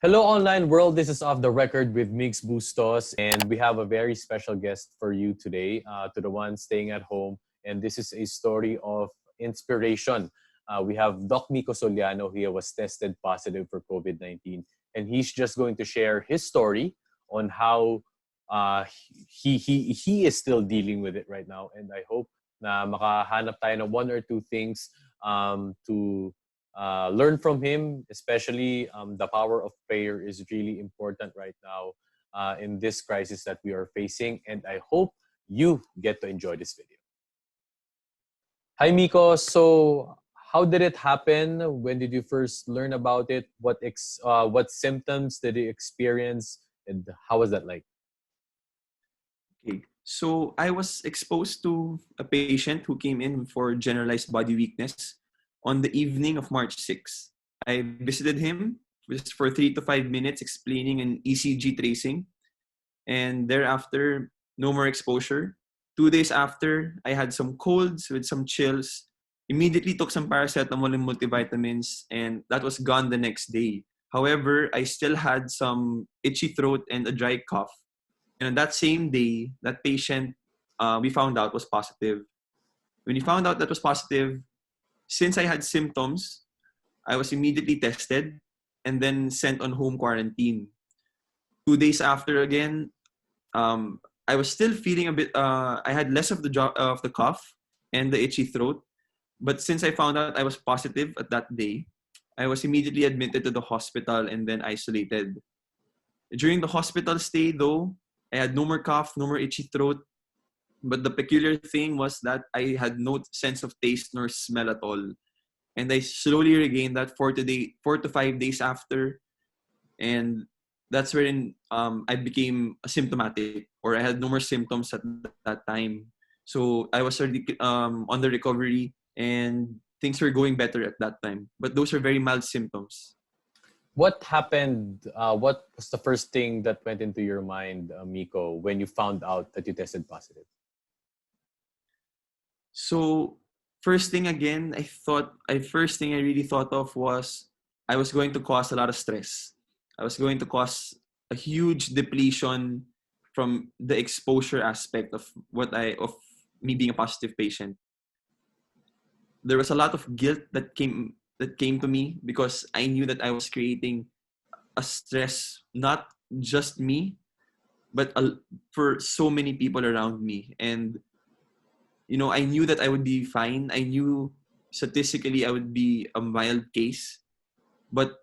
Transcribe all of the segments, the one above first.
Hello, online world. This is Off the Record with Migs Bustos, and we have a very special guest for you today, to the ones staying at home. And this is a story of inspiration. We have Doc MICCO Solllano. He was tested positive for COVID-19, and he's just going to share his story on how he is still dealing with it right now. And I hope na makahanap tayo ng one or two things to learn from him, especially the power of prayer is really important right now in this crisis that we are facing. And I hope you get to enjoy this video. Hi, Miko. So, how did it happen? When did you first learn about it? What symptoms did you experience? And how was that like? Okay, so I was exposed to a patient who came in for generalized body weakness on the evening of March 6th. I visited him just for 3 to 5 minutes explaining an ECG tracing, and thereafter, no more exposure. 2 days after, I had some colds with some chills. Immediately took some paracetamol and multivitamins, and that was gone the next day. However, I still had some itchy throat and a dry cough. And on that same day, that patient we found out was positive. When we found out that was positive, since I had symptoms, I was immediately tested and then sent on home quarantine. 2 days after again, I was still feeling a bit. I had less of the cough and the itchy throat, but since I found out I was positive at that day, I was immediately admitted to the hospital and then isolated. During the hospital stay, though, I had no more cough, no more itchy throat. But the peculiar thing was that I had no sense of taste nor smell at all. And I slowly regained that 4 to 5 days after. And that's wherein I became asymptomatic, or I had no more symptoms at that time. So I was already on the recovery and things were going better at that time. But those are very mild symptoms. What happened? What was the first thing that went into your mind, Miko, when you found out that you tested positive? So first thing again, first thing I really thought of was I was going to cause a lot of stress. I was going to cause a huge depletion from the exposure aspect of of me being a positive patient. There was a lot of guilt that came to me because I knew that I was creating a stress, not just me, but for so many people around me. And I knew that I would be fine. I knew statistically I would be a mild case. But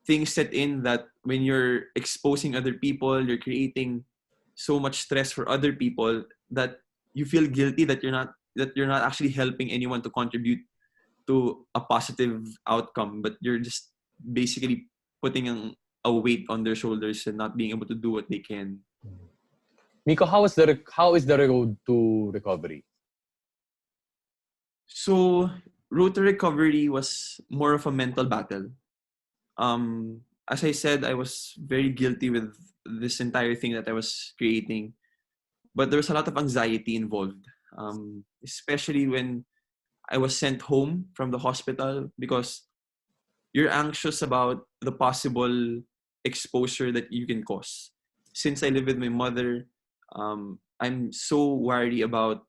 things set in that when you're exposing other people, you're creating so much stress for other people that you feel guilty that you're not actually helping anyone to contribute to a positive outcome, but you're just basically putting a weight on their shoulders and not being able to do what they can. Miko, how is the road to recovery? So, road to recovery was more of a mental battle. As I said, I was very guilty with this entire thing that I was creating, but there was a lot of anxiety involved, especially when I was sent home from the hospital, because you're anxious about the possible exposure that you can cause. Since I live with my mother, I'm so worried about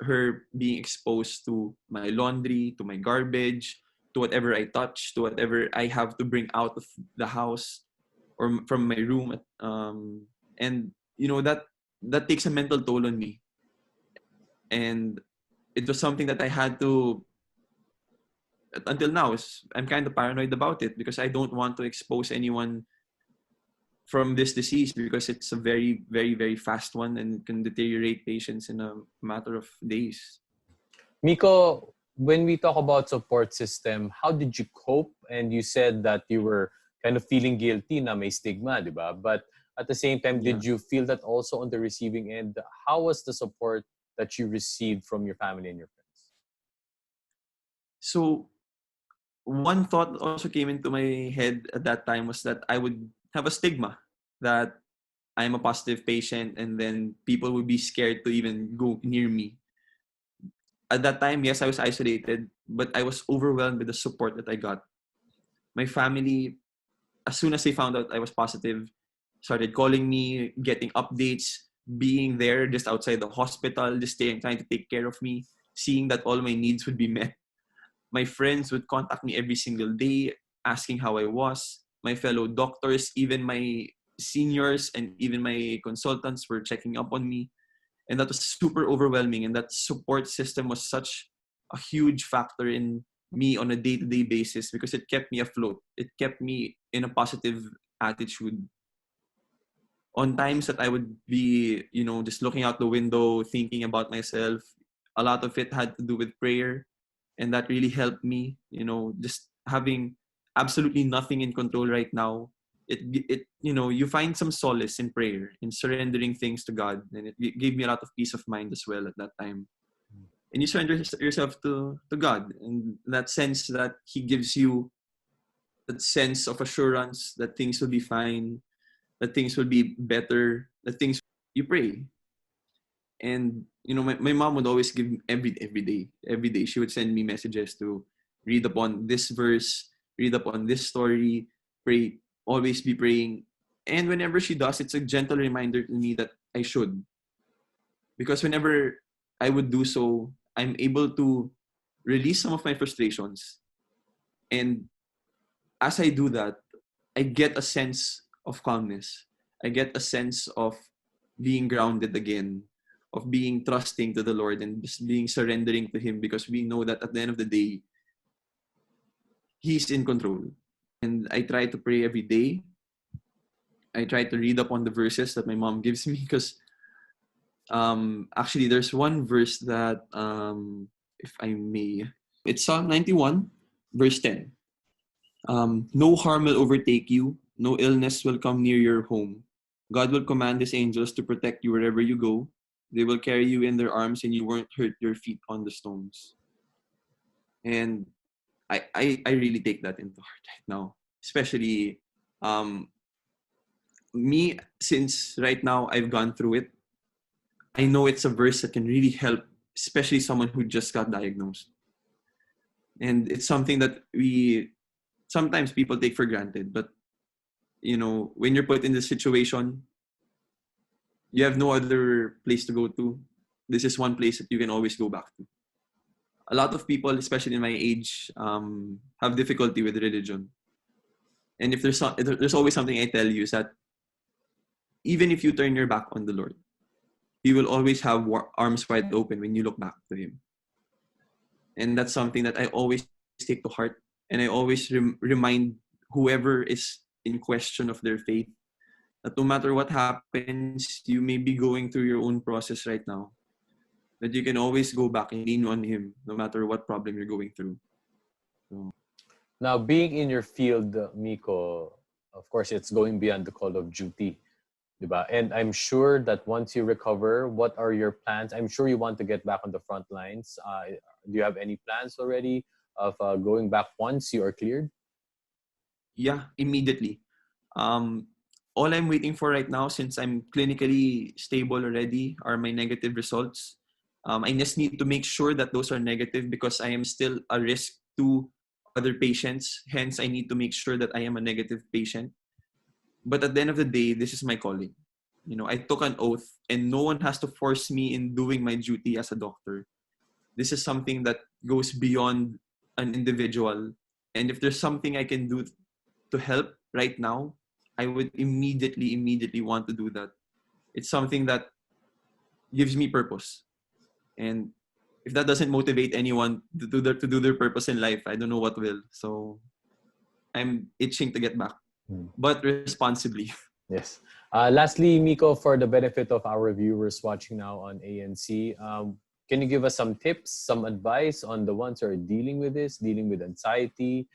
her being exposed to my laundry, to my garbage, to whatever I touch, to whatever I have to bring out of the house or from my room. And that takes a mental toll on me. And it was something that I had to, until now, I'm kind of paranoid about it because I don't want to expose anyone from this disease because it's a very, very, very fast one and can deteriorate patients in a matter of days. Miko, when we talk about support system, how did you cope? And you said that you were kind of feeling guilty na may stigma, di ba? But at the same time, did you feel that also on the receiving end? How was the support that you received from your family and your friends? So one thought also came into my head at that time was that I would have a stigma that I'm a positive patient and then people would be scared to even go near me. At that time, yes, I was isolated, but I was overwhelmed with the support that I got. My family as soon as they found out I was positive, started calling me, getting updates, being there just outside the hospital, just trying to take care of me, seeing that all my needs would be met. My friends would contact me every single day, asking how I was. My fellow doctors, even my seniors and even my consultants were checking up on me. And that was super overwhelming. And that support system was such a huge factor in me on a day-to-day basis because it kept me afloat. It kept me in a positive attitude. On times that I would be, just looking out the window, thinking about myself, a lot of it had to do with prayer. And that really helped me, just having absolutely nothing in control right now. You find some solace in prayer, in surrendering things to God. And it gave me a lot of peace of mind as well at that time. And you surrender yourself to God. And that sense that He gives you that sense of assurance that things will be fine, that things will be better, that things, you pray. And, my mom would always give every day, she would send me messages to read upon this verse, read upon this story, pray, always be praying. And whenever she does, it's a gentle reminder to me that I should. Because whenever I would do so, I'm able to release some of my frustrations. And as I do that, I get a sense of calmness. I get a sense of being grounded again, of being trusting to the Lord and just being surrendering to Him, because we know that at the end of the day, He's in control. And I try to pray every day. I try to read up on the verses that my mom gives me, because actually there's one verse that, if I may, it's Psalm 91, verse 10. No harm will overtake you. No illness will come near your home. God will command His angels to protect you wherever you go. They will carry you in their arms and you won't hurt your feet on the stones. And I really take that into heart right now. Especially me, since right now I've gone through it. I know it's a verse that can really help, especially someone who just got diagnosed. And it's something that sometimes people take for granted. But, when you're put in this situation, you have no other place to go to. This is one place that you can always go back to. A lot of people, especially in my age, have difficulty with religion. And if there's always something I tell you, is that even if you turn your back on the Lord, He will always have arms wide open when you look back to Him. And that's something that I always take to heart. And I always remind whoever is in question of their faith that no matter what happens, you may be going through your own process right now, that you can always go back and lean on Him no matter what problem you're going through. So. Now, being in your field, Miko, of course, it's going beyond the call of duty. Diba? And I'm sure that once you recover, what are your plans? I'm sure you want to get back on the front lines. Do you have any plans already of going back once you are cleared? Yeah, immediately. All I'm waiting for right now, since I'm clinically stable already, are my negative results. I just need to make sure that those are negative, because I am still a risk to other patients. Hence, I need to make sure that I am a negative patient. But at the end of the day, this is my calling. I took an oath, and no one has to force me in doing my duty as a doctor. This is something that goes beyond an individual. And if there's something I can do to help right now, I would immediately want to do that. It's something that gives me purpose. And if that doesn't motivate anyone to do their purpose in life, I don't know what will. So I'm itching to get back, but responsibly. Yes. Lastly, Miko, for the benefit of our viewers watching now on ANC, can you give us some tips, some advice on the ones who are dealing with this, dealing with anxiety,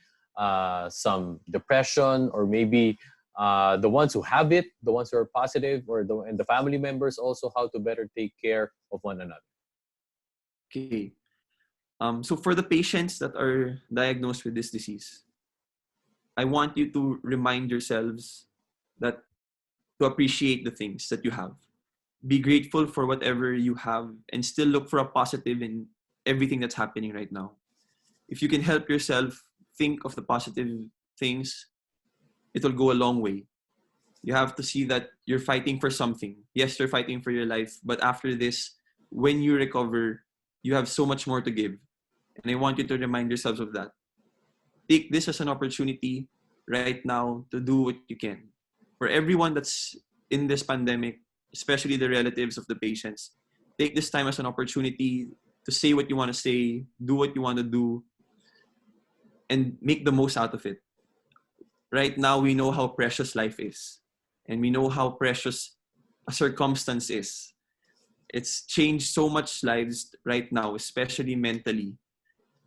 some depression, or maybe the ones who have it, the ones who are positive, and the family members also, how to better take care of one another? Okay. So for the patients that are diagnosed with this disease, I want you to remind yourselves that to appreciate the things that you have. Be grateful for whatever you have and still look for a positive in everything that's happening right now. If you can help yourself think of the positive things, it will go a long way. You have to see that you're fighting for something. Yes, you're fighting for your life, but after this, when you recover, you have so much more to give. And I want you to remind yourselves of that. Take this as an opportunity right now to do what you can. For everyone that's in this pandemic, especially the relatives of the patients, take this time as an opportunity to say what you want to say, do what you want to do, and make the most out of it. Right now, we know how precious life is, and we know how precious a circumstance is. It's changed so much lives right now, especially mentally.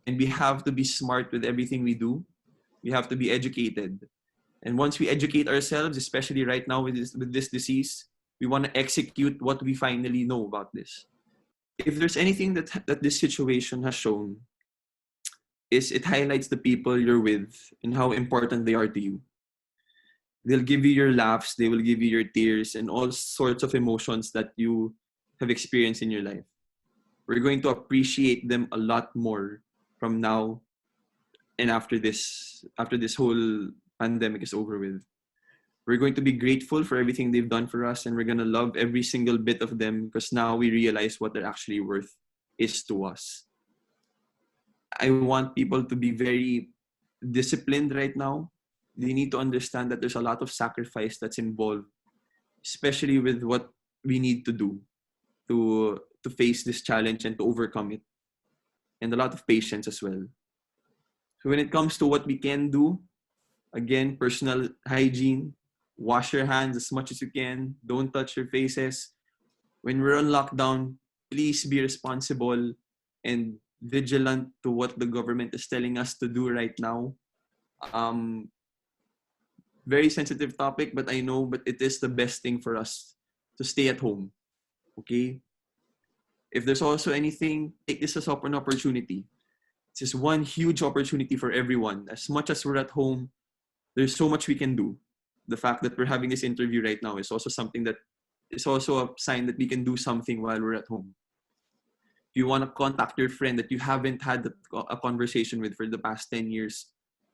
And we have to be smart with everything we do. We have to be educated. And once we educate ourselves, especially right now with this disease, we want to execute what we finally know about this. If there's anything that this situation has shown, is it highlights the people you're with and how important they are to you. They'll give you your laughs, they will give you your tears, and all sorts of emotions that you have experienced in your life. We're going to appreciate them a lot more from now and after this whole pandemic is over with. We're going to be grateful for everything they've done for us, and we're going to love every single bit of them because now we realize what they're actually worth is to us. I want people to be very disciplined right now. They need to understand that there's a lot of sacrifice that's involved, especially with what we need to do to face this challenge and to overcome it, and a lot of patience as well. So when it comes to what we can do, again, personal hygiene, wash your hands as much as you can, don't touch your faces. When we're on lockdown, please be responsible and vigilant to what the government is telling us to do right now. Very sensitive topic, but I know, but it is the best thing for us to stay at home. Okay? If there's also anything, take this as an opportunity. This is one huge opportunity for everyone. As much as we're at home, there's so much we can do. The fact that we're having this interview right now is also something that is also a sign that we can do something while we're at home. If you want to contact your friend that you haven't had a conversation with for the past 10 years,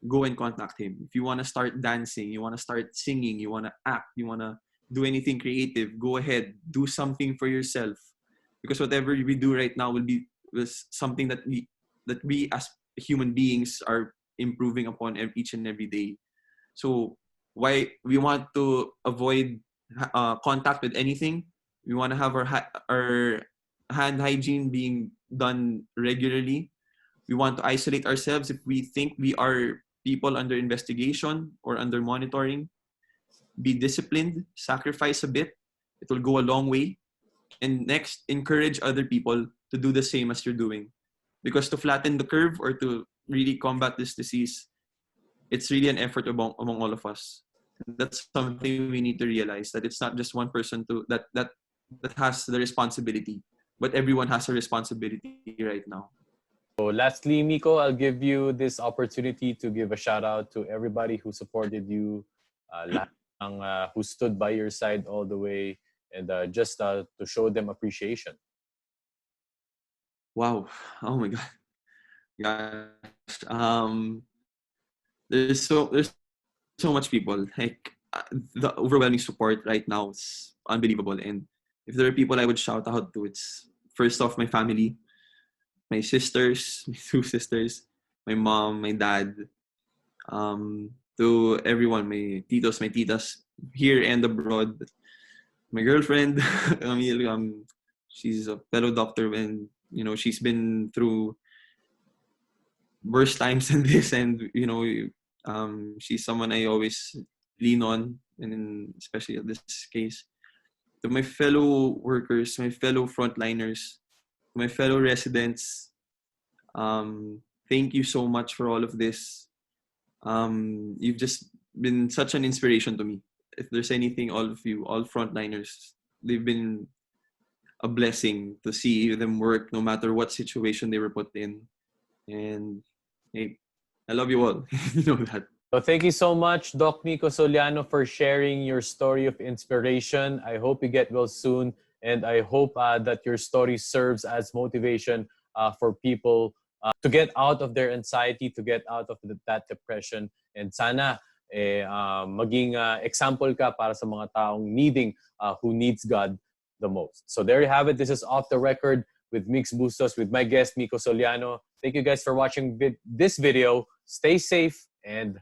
go and contact him. If you want to start dancing, you want to start singing, you want to act, you want to do anything creative, go ahead. Do something for yourself. Because whatever we do right now was something that we as human beings are improving upon each and every day. So why we want to avoid contact with anything, we want to have our hand hygiene being done regularly. We want to isolate ourselves if we think we are people under investigation or under monitoring. Be disciplined, sacrifice a bit. It will go a long way. And next, encourage other people to do the same as you're doing. Because to flatten the curve or to really combat this disease, it's really an effort among all of us. That's something we need to realize, that it's not just one person that has the responsibility, but everyone has a responsibility right now. So lastly, Miko, I'll give you this opportunity to give a shout out to everybody who supported you, who stood by your side all the way, and just to show them appreciation. Wow. Oh my God. Gosh. There's so much people. Like the overwhelming support right now is unbelievable. And if there are people I would shout out to, it's first off my family, my sisters, my two sisters, my mom, my dad, to everyone, my titos, my titas here and abroad, my girlfriend, she's a fellow doctor, and she's been through worse times than this, and she's someone I always lean on, and especially in this case. To my fellow workers, my fellow frontliners, my fellow residents, thank you so much for all of this. You've just been such an inspiration to me. If there's anything, all of you, all frontliners, they've been a blessing to see them work no matter what situation they were put in. And hey, I love you all. You know that. So thank you so much, Doc Mico Soliano, for sharing your story of inspiration. I hope you get well soon, and I hope that your story serves as motivation for people to get out of their anxiety, to get out of that depression. And sana maging example ka para sa mga taong who needs God the most. So there you have it. This is Off the Record with Migs Bustos, with my guest, MICCO Solliano. Thank you guys for watching this video. Stay safe and